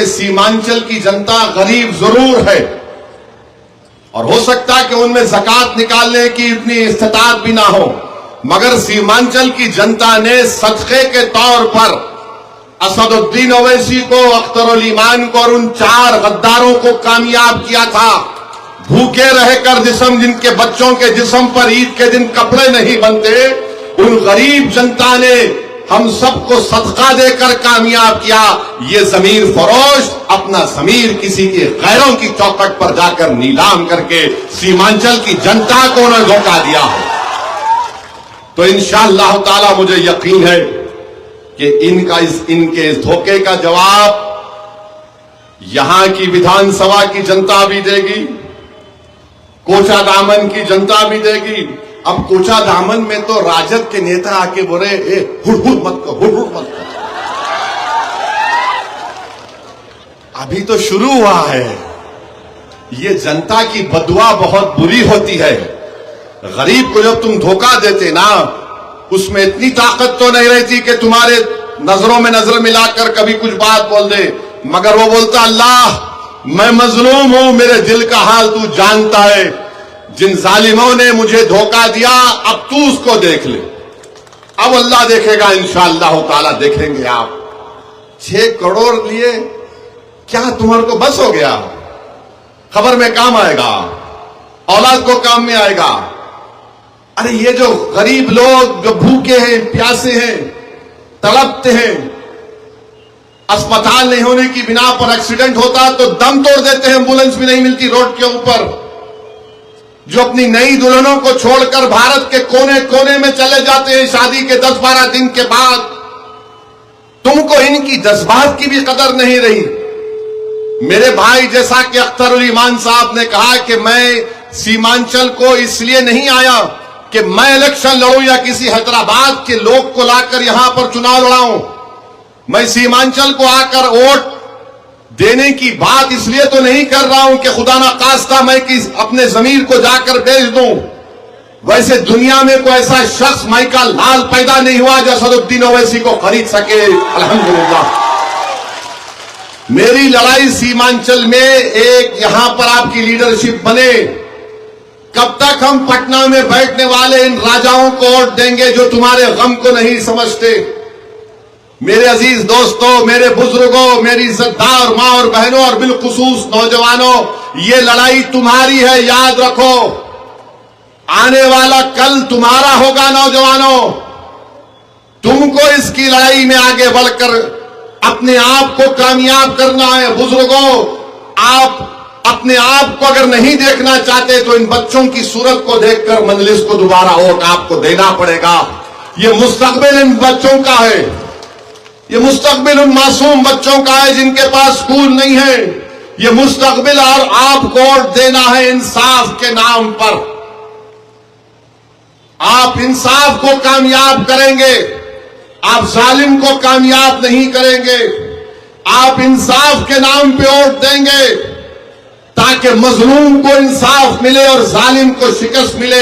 कि सीमांचल की जनता गरीब जरूर है और हो सकता है कि उनमें ज़कात निकालने की इतनी इस्तिताअत भी ना हो, मगर सीमांचल की जनता ने सदक़े के तौर पर असदुद्दीन ओवैसी को, अख्तरुल ईमान को और उन 4 गद्दारों को कामयाब किया था। भूखे रहकर जिस्म, जिनके बच्चों के जिस्म पर ईद के दिन कपड़े नहीं बनते, उन गरीब जनता ने हम सबको सदका देकर कामयाब किया। ये ज़मीर फरोश अपना ज़मीर किसी के गैरों की चौखट पर जाकर नीलाम करके सीमांचल की जनता को उन्होंने धोखा दिया। तो इंशाअल्लाह ताला मुझे यकीन है कि इनके इस धोखे का जवाब यहां की विधानसभा की जनता भी देगी, कोचा दामन की जनता भी देगी। अब कोचा दामन में तो राजद के नेता आके बोले, हुड़ मत करो, हुड़ मत करो। अभी तो शुरू हुआ है। ये जनता की बदुआ बहुत बुरी होती है। गरीब को जब तुम धोखा देते ना, उसमें इतनी ताकत तो नहीं रहती कि तुम्हारे नजरों में नजर मिलाकर कभी कुछ बात बोल दे, मगर वो बोलता, अल्लाह मैं मजलूम हूं, मेरे दिल का हाल तू जानता है। जिन जालिमों ने मुझे धोखा दिया, अब तू उसको देख ले। अब अल्लाह देखेगा, इंशाअल्लाह ताला देखेंगे आप। 6 करोड़ लिए क्या तुम्हारे को बस हो गया? खबर में काम आएगा, औलाद को काम में आएगा। अरे ये जो गरीब लोग जो भूखे हैं, प्यासे हैं, तड़पते हैं, अस्पताल नहीं होने की बिना पर एक्सीडेंट होता तो दम तोड़ देते हैं, एम्बुलेंस भी नहीं मिलती रोड के ऊपर, जो अपनी नई दुल्हनों को छोड़कर भारत के कोने कोने में चले जाते हैं शादी के 10-12 दिन के बाद। तुमको इनकी जज्बात की भी कदर नहीं रही। मेरे भाई, जैसा कि अख्तरुल ईमान साहब ने कहा कि मैं सीमांचल को इसलिए नहीं आया कि मैं इलेक्शन लड़ूं या किसी हैदराबाद के लोग को लाकर यहां पर चुनाव लड़ाऊं। मैं सीमांचल को आकर वोट देने की बात इसलिए तो नहीं कर रहा हूं कि खुदा ना खास्ता मैं अपने जमीर को जाकर बेच दूं। वैसे दुनिया में कोई ऐसा शख्स माई का लाल पैदा नहीं हुआ जो असदुद्दीन ओवैसी को खरीद सके। अल्हम्दुलिल्लाह मेरी लड़ाई सीमांचल में एक यहां पर आपकी लीडरशिप बने। कब तक हम पटना में बैठने वाले इन राजाओं को वोट देंगे जो तुम्हारे गम को नहीं समझते? मेरे अजीज दोस्तों, मेरे बुजुर्गों, मेरी इज्जतदार मां और बहनों और बिलखुसूस नौजवानों, ये लड़ाई तुम्हारी है, याद रखो। आने वाला कल तुम्हारा होगा नौजवानों। तुमको इसकी लड़ाई में आगे बढ़कर अपने आप को कामयाब करना है। बुजुर्गों, आप अपने आप को अगर नहीं देखना चाहते तो इन बच्चों की सूरत को देखकर मजलिस को दोबारा वोट आपको देना पड़ेगा। ये मुस्तकबिल इन बच्चों का है, ये मुस्तकबिल उन मासूम बच्चों का है जिनके पास स्कूल नहीं है। ये मुस्तकबिल और आपको वोट देना है इंसाफ के नाम पर। आप इंसाफ को कामयाब करेंगे, आप जालिम को कामयाब नहीं करेंगे। आप इंसाफ के नाम पे वोट देंगे ताकि मजलूम को इंसाफ मिले और जालिम को शिकस्त मिले।